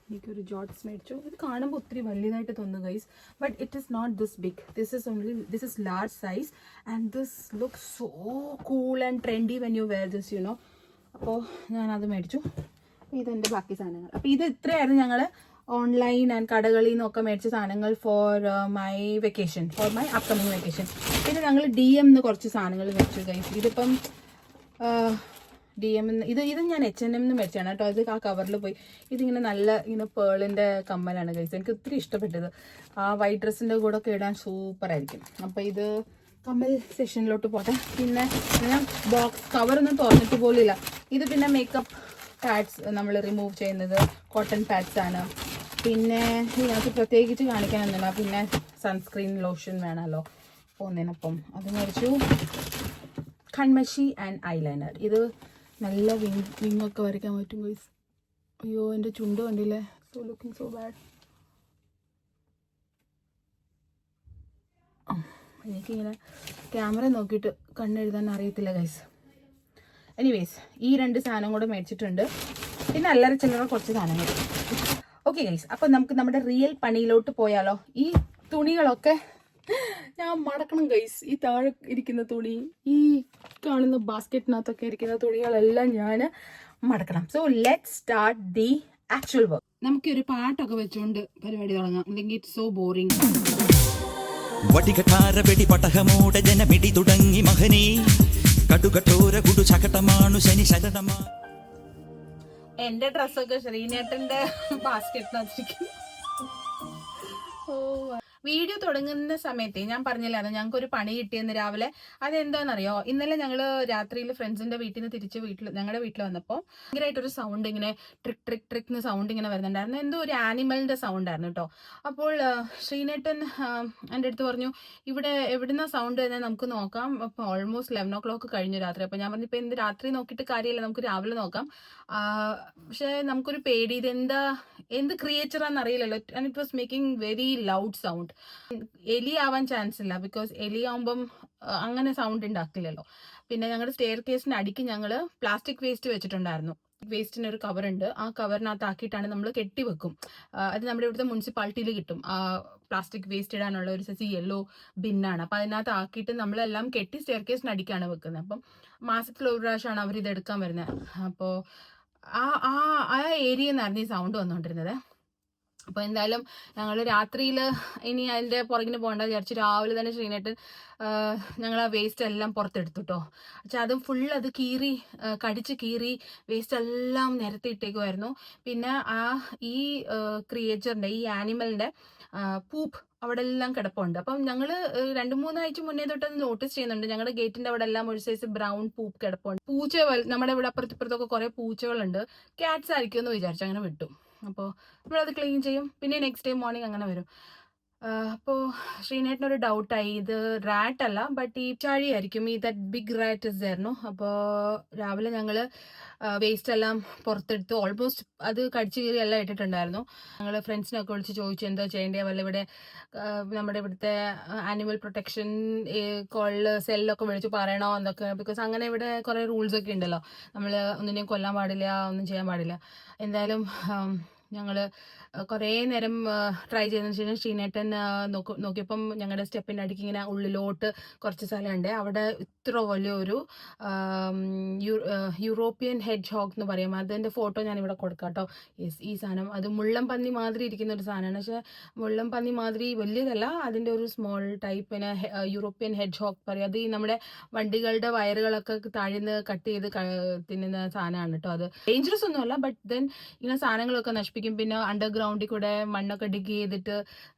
എനിക്കൊരു ജോട്ട്സ് മേടിച്ചു. ഇത് കാണുമ്പോൾ ഒത്തിരി വലിയതായിട്ട് തോന്നുന്നു guys, but it is not this big. This is large size and this look so cool and trendy when you wear this you know. അപ്പോൾ ഞാനത് മേടിച്ചു. ഇതെൻ്റെ ബാക്കി സാധനങ്ങൾ. അപ്പോൾ ഇത് ഇത്രയായിരുന്നു ഞങ്ങൾ ഓൺലൈൻ ആൻഡ് കടകളിൽ നിന്നൊക്കെ മേടിച്ച സാധനങ്ങൾ ഫോർ മൈ അപ്കമിങ് വെക്കേഷൻ. പിന്നെ ഞങ്ങൾ DM കുറച്ച് സാധനങ്ങൾ മേടിച്ചു ഗൈസ്. ഇതിപ്പം DM ഇത് ഞാൻ H&M മേടിച്ചാണ് കേട്ടോ. ഇത് ആ കവറിൽ പോയി. ഇതിങ്ങനെ നല്ല ഇങ്ങനെ പേളിൻ്റെ കമ്മലാണ് കഴിച്ചത്. എനിക്ക് ഒത്തിരി ഇഷ്ടപ്പെട്ടത്. ആ വൈറ്റ് ഡ്രസ്സിൻ്റെ കൂടെ ഒക്കെ ഇടാൻ സൂപ്പറായിരിക്കും. അപ്പോൾ ഇത് കമ്മൽ സെഷനിലോട്ട് പോട്ടെ. പിന്നെ ഞാൻ ബോക്സ് കവറൊന്നും തുറന്നിട്ട് പോലില്ല. ഇത് പിന്നെ മേക്കപ്പ് പാഡ്സ് നമ്മൾ റിമൂവ് ചെയ്യുന്നത് കോട്ടൺ പാഡ്സ് ആണ്. പിന്നെ ഇതിനകത്ത് പ്രത്യേകിച്ച് കാണിക്കാനൊന്നുമില്ല. പിന്നെ സൺസ്ക്രീൻ ലോഷൻ വേണമല്ലോ പോകുന്നതിനൊപ്പം. അത് മേടിച്ചു. കൺമഷി ആൻഡ് ഐലൈനർ. ഇത് നല്ല വിങ്ങൊക്കെ വരയ്ക്കാൻ പറ്റും ഗൈസ്. അയ്യോ എൻ്റെ ചുണ്ട് കണ്ടില്ലേ, സോ ലുക്കിംഗ് സോ ബാഡ്. എനിക്കിങ്ങനെ ക്യാമറ നോക്കിയിട്ട് കണ്ണെഴുതാൻ അറിയത്തില്ല ഗൈസ്. എനിവേസ് ഈ 2 സാധനം കൂടെ മേടിച്ചിട്ടുണ്ട്. പിന്നെ അല്ലറ ചില്ലറ കുറച്ച് സാധനങ്ങൾ. ഓക്കെ ഗൈസ്, അപ്പം നമുക്ക് നമ്മുടെ റിയൽ പണിയിലോട്ട് പോയാലോ. ഈ തുണികളൊക്കെ ഞാൻ മടക്കണം ഗൈസ്. ഈ താഴെ ഇരിക്കുന്ന തുണി, ഈ കാണുന്ന ബാസ്ക്കറ്റിനകത്തൊക്കെ ഇരിക്കുന്ന തുണികളെല്ലാം ഞാൻ മടക്കണം. So let's start the actual work. നമുക്കൊരു പാട്ടൊക്കെ വെച്ചുകൊണ്ട് പരിപാടി തുടങ്ങാം, അല്ലെങ്കിൽ ഇറ്റ്സ് സോ ബോറിംഗ്. വടികട്ടാര വെടി പടഹമോടെ ജനമിടി തുടങ്ങി മഹനീ കടുകട്ടോര കുടു ചകടമാണു ശനി ശരണമാ. എന്റെ ഡ്രസ്സൊക്കെ ശ്രീനേട്ടന്റെ ബാസ്ക്കറ്റിനകത്തിരിക്കുന്നു. വീഡിയോ തുടങ്ങുന്ന സമയത്ത് ഞാൻ പറഞ്ഞില്ല, അത് ഞങ്ങൾക്ക് ഒരു പണി കിട്ടിയെന്ന് രാവിലെ. അതെന്താണെന്നറിയോ, ഇന്നലെ ഞങ്ങൾ രാത്രിയിൽ ഫ്രണ്ട്സിന്റെ വീട്ടിൽ നിന്ന് ഞങ്ങളുടെ വീട്ടിൽ വന്നപ്പോൾ ഭയങ്കരമായിട്ടൊരു സൗണ്ട്, ഇങ്ങനെ ട്രിക് ട്രിക് ട്രിക് എന്ന് സൗണ്ട് ഇങ്ങനെ വരുന്നുണ്ടായിരുന്നു. എന്തോ ഒരു ആനിമലിന്റെ സൗണ്ട് ആയിരുന്നു കേട്ടോ. അപ്പോൾ ശ്രീനേട്ടൻ എൻ്റെ അടുത്ത് പറഞ്ഞു, ഇവിടെ എവിടുന്ന സൗണ്ട് തന്നെ നമുക്ക് നോക്കാം. അപ്പോൾ ഓൾമോസ്റ്റ് 11 o'clock കഴിഞ്ഞു രാത്രി. അപ്പോൾ ഞാൻ പറഞ്ഞു, ഇപ്പം എന്ത് രാത്രി നോക്കിയിട്ട് കാര്യമില്ല, നമുക്ക് രാവിലെ നോക്കാം. പക്ഷെ നമുക്കൊരു പേടി, എന്ത് ക്രിയേച്ചറാന്ന് അറിയില്ലല്ലോ. And it was making very loud sound. എലി ആവാൻ ചാൻസ് ഇല്ല, ബിക്കോസ് എലി ആവുമ്പം അങ്ങനെ സൗണ്ട് ഉണ്ടാക്കില്ലല്ലോ. പിന്നെ ഞങ്ങളുടെ സ്റ്റെയർ കേസിന് അടിക്ക് ഞങ്ങൾ പ്ലാസ്റ്റിക് വേസ്റ്റ് വെച്ചിട്ടുണ്ടായിരുന്നു. വേസ്റ്റിന് ഒരു കവർ ഉണ്ട്. ആ കവറിനകത്താക്കിയിട്ടാണ് നമ്മൾ കെട്ടിവെക്കും. അത് നമ്മുടെ ഇവിടുത്തെ മുനിസിപ്പാലിറ്റിയിൽ കിട്ടും. പ്ലാസ്റ്റിക് വേസ്റ്റ് ഇടാനുള്ള ഒരു സൈസ് യെല്ലോ ബിന്നാണ്. അപ്പം അതിനകത്ത് ആക്കിയിട്ട് നമ്മളെല്ലാം കെട്ടി സ്റ്റെയർ കേസിന് അടിക്കാണ് വെക്കുന്നത്. അപ്പം മാസത്തിൽ ഒരു പ്രാവശ്യമാണ് അവർ ഇത് എടുക്കാൻ വരുന്നത്. അപ്പോൾ ആ ഏരിയയിൽ നിന്നായിരുന്നു ഈ സൗണ്ട് വന്നുകൊണ്ടിരുന്നത്. അപ്പോൾ എന്തായാലും ഞങ്ങൾ രാത്രിയിൽ ഇനി അതിൻ്റെ പുറകിന് പോകേണ്ട വിചാരിച്ച് രാവിലെ തന്നെ ശ്രീനേട്ടൻ ഞങ്ങൾ ആ വേസ്റ്റ് എല്ലാം പുറത്തെടുത്തു കേട്ടോ. പക്ഷെ അതും ഫുൾ അത് കടിച്ച് കീറി വേസ്റ്റ് എല്ലാം നിരത്തിയിട്ടേക്കുമായിരുന്നു. പിന്നെ ഈ ക്രിയേച്ചറിൻ്റെ, ഈ ആനിമലിൻ്റെ പൂപ്പ് അവിടെ എല്ലാം കിടപ്പുണ്ട്. അപ്പം ഞങ്ങൾ 2-3 ആഴ്ച മുന്നേ തൊട്ട് നോട്ടീസ് ചെയ്യുന്നുണ്ട്. ഞങ്ങളുടെ ഗേറ്റിന്റെ അവിടെ എല്ലാം ഒരു സൈസ് ബ്രൗൺ പൂപ്പ് കിടപ്പുണ്ട്. നമ്മുടെ ഇവിടെ അപ്പുറത്തിപ്പുറത്തൊക്കെ കുറെ പൂച്ചകളുണ്ട്. ക്യാറ്റ്സ് ആയിരിക്കും എന്ന് വിചാരിച്ചു അങ്ങനെ വിട്ടു. അപ്പോൾ നമ്മളത് ക്ലീൻ ചെയ്യും. പിന്നെ നെക്സ്റ്റ് ഡേ മോർണിംഗ് അങ്ങനെ വരും. അപ്പോൾ ശ്രീനേട്ടനൊരു ഡൗട്ടായി, ഇത് റാറ്റ് അല്ല ബട്ട് ഈ ചാഴി ആയിരിക്കും, ഈ ദാറ്റ് ബിഗ് റാറ്റ് ഇസ് ആയിരുന്നു. അപ്പോൾ രാവിലെ ഞങ്ങൾ വേസ്റ്റ് എല്ലാം പുറത്തെടുത്ത് ഓൾമോസ്റ്റ് അത് കടിച്ചു കീറി എല്ലാം ഇട്ടിട്ടുണ്ടായിരുന്നു. ഞങ്ങൾ ഫ്രണ്ട്സിനൊക്കെ വിളിച്ച് ചോദിച്ചു എന്താ ചെയ്യേണ്ടത്, വല്ല ഇവിടെ നമ്മുടെ ഇവിടുത്തെ ആനിമൽ പ്രൊട്ടക്ഷൻ കോളിൽ സെല്ലൊക്കെ വിളിച്ച് പറയണോ എന്നൊക്കെ. ബിക്കോസ് അങ്ങനെ ഇവിടെ കുറേ റൂൾസ് ഒക്കെ ഉണ്ടല്ലോ, നമ്മൾ ഒന്നിനെയും കൊല്ലാൻ പാടില്ല, ഒന്നും ചെയ്യാൻ പാടില്ല. എന്തായാലും ഞങ്ങൾ കുറേ നേരം ട്രൈ ചെയ്തതിന് ശേഷം ശ്രീനേട്ടൻ നോക്കിയപ്പം ഞങ്ങളുടെ സ്റ്റെപ്പിൻ്റെ അടിക്ക് ഇങ്ങനെ ഉള്ളിലോട്ട് കുറച്ച് സ്ഥലമുണ്ട്. അവിടെ ഇത്ര വലിയൊരു യൂറോപ്യൻ ഹെഡ് ഹോഗ് എന്ന് പറയും. അതിൻ്റെ ഫോട്ടോ ഞാനിവിടെ കൊടുക്കാം കേട്ടോ. യെസ്, ഈ സാധനം അത് മുള്ളം പന്നി മാതിരി ഇരിക്കുന്ന ഒരു സാധനമാണ്. പക്ഷേ മുള്ളം പന്നി മാതിരി വലിയതല്ല, അതിൻ്റെ ഒരു സ്മോൾ ടൈപ്പിന് യൂറോപ്യൻ ഹെഡ് ഹോഗ് പറയും. അത് ഈ നമ്മുടെ വണ്ടികളുടെ വയറുകളൊക്കെ താഴ്ന്ന് കട്ട് ചെയ്ത് തിന്നുന്ന സാധനമാണ് കേട്ടോ. അത് ഡേഞ്ചറസ് ഒന്നുമല്ല, ബട്ട് ദെൻ ഇങ്ങനെ സാധനങ്ങളൊക്കെ നശിപ്പിക്കും. പിന്നെ അണ്ടർഗ്രൗണ്ടിൽ കൂടെ മണ്ണൊക്കെ ഡിഗ് ചെയ്തിട്ട്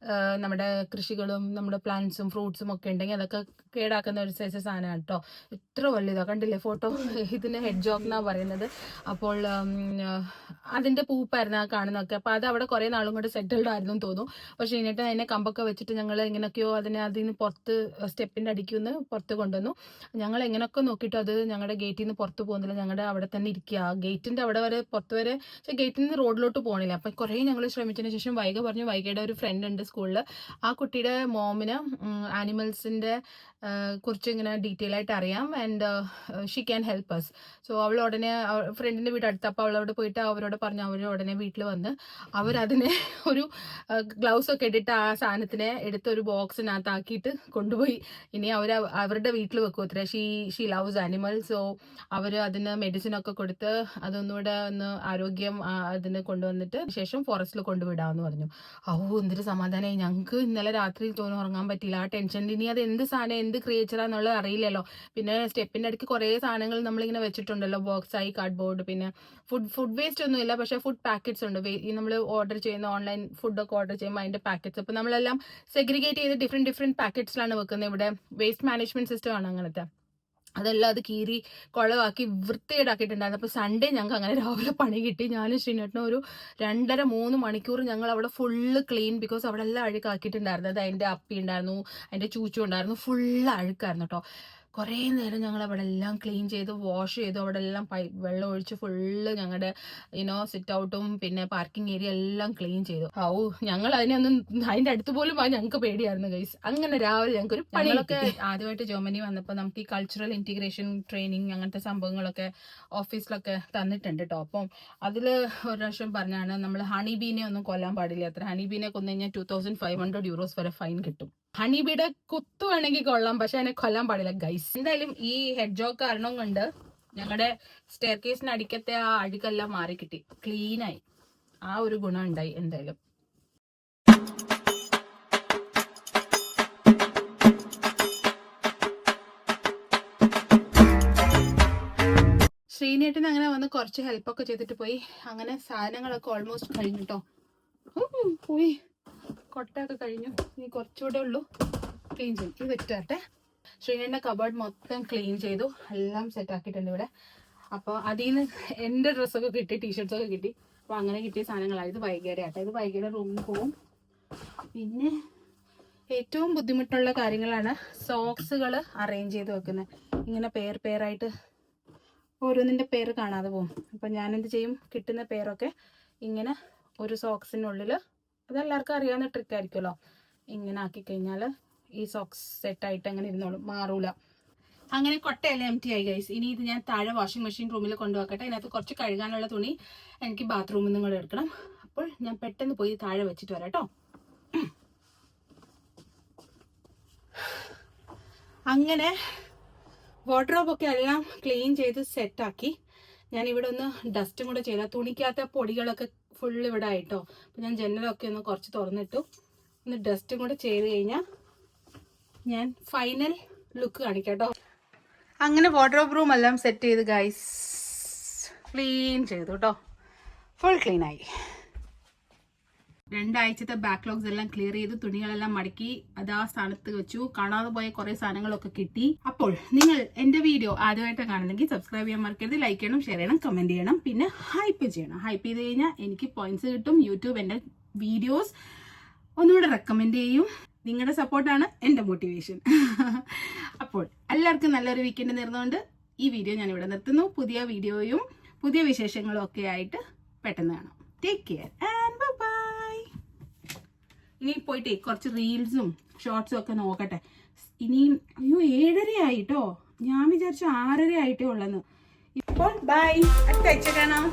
നമ്മുടെ കൃഷികളും നമ്മുടെ പ്ലാന്റ്സും ഫ്രൂട്ട്സും ഒക്കെ ഉണ്ടെങ്കിൽ അതൊക്കെ കേടാക്കുന്ന ഒരു സൈസ് സാധനമാണ് കേട്ടോ. ഇത്ര വലുതാണ്, കണ്ടില്ലേ ഫോട്ടോ. ഇതിന് ഹെഡ് ജോക്ക് എന്നാണ് പറയുന്നത്. അപ്പോൾ അതിൻ്റെ പൂപ്പായിരുന്നു ആ കാണുന്നതൊക്കെ. അപ്പോൾ അത് അവിടെ കുറേ നാളും കൊണ്ട് സെറ്റിൽഡ് ആയിരുന്നു തോന്നുന്നു. പക്ഷേ എന്നിട്ട് അതിനെ കമ്പൊക്കെ വെച്ചിട്ട് ഞങ്ങൾ എങ്ങനെയൊക്കെയോ അതിൽ നിന്ന് പുറത്ത് സ്റ്റെപ്പിൻ്റെ അടിക്കുന്ന് പുറത്ത് കൊണ്ടുവന്നു. ഞങ്ങൾ എങ്ങനെയൊക്കെ നോക്കിയിട്ട് അത് ഞങ്ങളുടെ ഗേറ്റിൽ നിന്ന് പുറത്ത് പോകുന്നില്ല. ഞങ്ങളുടെ അവിടെ തന്നെ ഇരിക്കുക, ഗേറ്റിൻ്റെ അവിടെ വരെ പുറത്ത് വരെ. പക്ഷേ ഗേറ്റിൽ നിന്ന് റോഡിലോട്ട് പോകണില്ല. അപ്പം കുറേ ഞങ്ങൾ ശ്രമിച്ചതിന് ശേഷം വൈഗ പറഞ്ഞു, വൈഗയുടെ ഒരു ഫ്രണ്ട് ഉണ്ട് സ്കൂളിൽ, ആ കുട്ടിയുടെ മോമിന് ആനിമൽസിൻ്റെ കുറിച്ച് ഇങ്ങനെ ഡീറ്റെയിൽ ആയിട്ട് അറിയാം. And she can help us. So അവൾ ഉടനെ ഫ്രണ്ടിൻ്റെ വീട് അടുത്തപ്പോൾ അവളോട് പോയിട്ട് അവരോട് പറഞ്ഞു. അവർ ഉടനെ വീട്ടിൽ വന്ന് അവരതിനെ ഒരു ഗ്ലൗസ് ഒക്കെ ഇട്ടിട്ട് ആ സാധനത്തിനെ എടുത്ത് ഒരു ബോക്സിനകത്താക്കിയിട്ട് കൊണ്ടുപോയി. ഇനി അവരുടെ വീട്ടിൽ വെക്കും അത്രേ. She loves animal. സോ അവർ അതിന് മെഡിസിനൊക്കെ കൊടുത്ത് അതൊന്നുകൂടെ ഒന്ന് ആരോഗ്യം അതിന് കൊണ്ടുവന്നിട്ട് ചെയ്തിട്ട് ശേഷം ഫോറസ്റ്റിൽ കൊണ്ടുവിടാമെന്ന് പറഞ്ഞു. എന്തൊരു സമാധാനമായി. ഞങ്ങൾക്ക് ഇന്നലെ രാത്രി തോന്നി ഉറങ്ങാൻ പറ്റില്ല. ആ ടെൻഷനിൽ ഇനി അത് എന്ത് സാധനം എന്ത് ക്രിയേച്ചറാന്നുള്ളത് അറിയില്ലല്ലോ. പിന്നെ സ്റ്റെപ്പിന്റെ അടുത്ത് കുറേ സാധനങ്ങൾ നമ്മളിങ്ങനെ വെച്ചിട്ടുണ്ടല്ലോ, ബോക്സായി, കാർഡ്ബോർഡ്, പിന്നെ ഫുഡ് വേസ്റ്റ് ഒന്നും ഇല്ല, പക്ഷേ ഫുഡ് പാക്കറ്റ്സ് ഉണ്ട്. ഈ നമ്മൾ ഓർഡർ ചെയ്യുന്ന ഓൺലൈൻ ഫുഡൊക്കെ ഓർഡർ ചെയ്യുമ്പോൾ അതിന്റെ പാക്കറ്റ്സ്, അപ്പോൾ നമ്മളെല്ലാം സെഗ്രിഗേറ്റ് ചെയ്ത് ഡിഫറെന്റ് പാക്കറ്റ്സിലാണ് വെക്കുന്നത്. ഇവിടെ വേസ്റ്റ് മാനേജ്മെന്റ് സിസ്റ്റം ആണ് അങ്ങനത്തെ. അതെല്ലാം അത് കീറി കുളവാക്കി വൃത്തികേടാക്കിയിട്ടുണ്ടായിരുന്നു. അപ്പോൾ സൺഡേ ഞങ്ങൾക്ക് അങ്ങനെ രാവിലെ പണി കിട്ടി. ഞാനും ശ്രീനേട്ടനും ഒരു 2.5-3 മണിക്കൂർ ഞങ്ങൾ അവിടെ ഫുള്ള് ക്ലീൻ, ബിക്കോസ് അവിടെ എല്ലാം അഴുക്കാക്കിയിട്ടുണ്ടായിരുന്നു. അത് അതിൻ്റെ അപ്പി ഉണ്ടായിരുന്നു, അതിൻ്റെ ചൂച്ചു ഉണ്ടായിരുന്നു, ഫുള്ള് അഴുക്കായിരുന്നു കേട്ടോ. കുറേ നേരം ഞങ്ങൾ അവിടെ എല്ലാം ക്ലീൻ ചെയ്തു, വാഷ് ചെയ്തു. അവിടെ എല്ലാം വെള്ളം ഒഴിച്ച് ഫുള്ള് ഞങ്ങളുടെ സിറ്റ് ഔട്ടും പിന്നെ പാർക്കിംഗ് ഏരിയ എല്ലാം ക്ലീൻ ചെയ്തു. ഞങ്ങൾ അതിന്റെ അടുത്ത് പോലും ഞങ്ങൾക്ക് പേടിയായിരുന്നു ഗൈസ്. അങ്ങനെ രാവിലെ ഞങ്ങൾക്ക് ഒരു പണികളൊക്കെ ആദ്യമായിട്ട് ജർമ്മനി വന്നപ്പോൾ നമുക്ക് ഈ കൾച്ചറൽ ഇന്റഗ്രേഷൻ ട്രെയിനിങ് അങ്ങനത്തെ സംഭവങ്ങളൊക്കെ ഓഫീസിലൊക്കെ തന്നിട്ടുണ്ട് കേട്ടോ. അപ്പം അതിൽ ഒരു പ്രാവശ്യം പറഞ്ഞാണ് നമ്മൾ ഹണി ബീനെ ഒന്നും കൊല്ലാൻ പാടില്ല. അത്ര ഹണി ബീനെ കൊന്നു കഴിഞ്ഞാൽ 2500 യൂറോസ് വരെ ഫൈൻ കിട്ടും. ഹണി ബീയുടെ കുത്തു വേണമെങ്കിൽ കൊള്ളാം, പക്ഷെ അതിനെ കൊല്ലാൻ പാടില്ല ഗൈസ്. എന്തായാലും ഈ ഹെഡ് ജോക്ക് കാരണം കൊണ്ട് ഞങ്ങളുടെ സ്റ്റെയർ കേസിന് അടിക്കത്തെ ആ അഴുക്കെല്ലാം മാറി കിട്ടി, ക്ലീനായി. ആ ഒരു ഗുണം ഉണ്ടായി എന്തായാലും. ശ്രീനേട്ടിന് അങ്ങനെ വന്ന് കുറച്ച് ഹെൽപ്പൊക്കെ ചെയ്തിട്ട് പോയി. അങ്ങനെ സാധനങ്ങളൊക്കെ ഓൾമോസ്റ്റ് കഴിഞ്ഞു കേട്ടോ. പോയി കൊട്ടയൊക്കെ കഴിഞ്ഞു. ഇനി കുറച്ചുകൂടെ ഉള്ളൂ ക്ലീൻ ചെയ്യും. ഇത് വെച്ചിട്ടെ ശ്രീനേട്ടിന്റെ കബേർഡ് മൊത്തം ക്ലീൻ ചെയ്തു, എല്ലാം സെറ്റ് ആക്കിയിട്ടുണ്ട് ഇവിടെ. അപ്പോൾ അതിൽ നിന്ന് എൻ്റെ ഡ്രസ്സൊക്കെ കിട്ടി, ടീഷർട്ട്സൊക്കെ കിട്ടി. അപ്പോൾ അങ്ങനെ കിട്ടിയ സാധനങ്ങളാണ്. ഇത് വൈകിയുടെ ആട്ടെ, ഇത് വൈകിയുടെ റൂമിൽ പോവും. പിന്നെ ഏറ്റവും ബുദ്ധിമുട്ടുള്ള കാര്യങ്ങളാണ് സോക്സുകൾ അറേഞ്ച് ചെയ്ത് വെക്കുന്നത്. ഇങ്ങനെ പേരായിട്ട് ഓരോന്നിൻ്റെ പേര് കാണാതെ പോകും. അപ്പം ഞാനെന്ത് ചെയ്യും, കിട്ടുന്ന പേരൊക്കെ ഇങ്ങനെ ഒരു സോക്സിനുള്ളിൽ, അതെല്ലാവർക്കും അറിയാവുന്ന ട്രിക്ക് ആയിരിക്കുമല്ലോ, ഇങ്ങനെ ആക്കി കഴിഞ്ഞാൽ ഈ സോക്സ് സെറ്റായിട്ട് അങ്ങനെ ഇരുന്നോളും, മാറൂല. അങ്ങനെ കൊട്ടയെല്ലാം എംറ്റി ആയി ഗൈസ്. ഇനി ഇത് ഞാൻ താഴെ വാഷിംഗ് മെഷീൻ റൂമിൽ കൊണ്ടുവെക്കട്ടെ. അതിനകത്ത് കുറച്ച് കഴുകാനുള്ള തുണി എനിക്ക് ബാത്റൂമിൽ നിന്നും കൂടെ എടുക്കണം. അപ്പോൾ ഞാൻ പെട്ടെന്ന് പോയി താഴെ വെച്ചിട്ട് വരാം കേട്ടോ. അങ്ങനെ വാർഡ്രോബൊക്കെ എല്ലാം ക്ലീൻ ചെയ്ത് സെറ്റാക്കി. ഞാനിവിടെ ഒന്ന് ഡസ്റ്റും കൂടെ ചെയ്ത, തുണിക്കകത്ത പൊടികളൊക്കെ ഫുള്ള് ഇവിടെ ആയിട്ടോ. അപ്പം ഞാൻ ജനലൊക്കെ ഒന്ന് കുറച്ച് തുറന്നിട്ടു. ഒന്ന് ഡസ്റ്റും കൂടെ ചെയ്ത് കഴിഞ്ഞാൽ ഞാൻ ഫൈനൽ ലുക്ക് കാണിക്കാം കേട്ടോ. അങ്ങനെ വാർഡ്രോബ് റൂം എല്ലാം സെറ്റ് ചെയ്ത് ഗൈസ് ക്ലീൻ ചെയ്തു കേട്ടോ. ഫുൾ ക്ലീനായി. 2 ആഴ്ചത്തെ ബാക്ക്ലോഗ്സ് എല്ലാം ക്ലിയർ ചെയ്തു, തുണികളെല്ലാം മടക്കി അതാ സ്ഥാനത്ത് വെച്ചു. കാണാതെ പോയ കുറെ സാധനങ്ങളൊക്കെ കിട്ടി. അപ്പോൾ നിങ്ങൾ എന്റെ വീഡിയോ ആദ്യമായിട്ട് കാണുന്നെങ്കിൽ സബ്സ്ക്രൈബ് ചെയ്യാൻ മറക്കരുത്, ലൈക്ക് ചെയ്യണം, ഷെയർ ചെയ്യണം, കമന്റ് ചെയ്യണം, പിന്നെ ഹൈപ്പ് ചെയ്യണം. ഹൈപ്പ് ചെയ്ത് കഴിഞ്ഞാൽ എനിക്ക് പോയിന്റ്സ് കിട്ടും. യൂട്യൂബ് എന്റെ വീഡിയോസ് ഒന്നുകൂടെ റെക്കമെൻഡ് ചെയ്യും. നിങ്ങളുടെ സപ്പോർട്ടാണ് എന്റെ മോട്ടിവേഷൻ. അപ്പോൾ എല്ലാവർക്കും നല്ലൊരു വീക്കെൻഡ് നേർന്നുകൊണ്ട് ഈ വീഡിയോ ഞാൻ ഇവിടെ നിർത്തുന്നു. പുതിയ വീഡിയോയും പുതിയ വിശേഷങ്ങളും ഒക്കെ ആയിട്ട് പെട്ടെന്ന് കാണാം. Take care and bye. ഇനി പോയിട്ട് കുറച്ച് റീൽസും ഷോർട്സും ഒക്കെ നോക്കട്ടെ. ഇനിയും 7:30 ആയിട്ടോ. ഞാൻ വിചാരിച്ചു 6:30 ആയിട്ടേ ഉള്ളെന്ന്. ഇപ്പോൾ ബൈ, അടുത്ത ആഴ്ച കാണാം.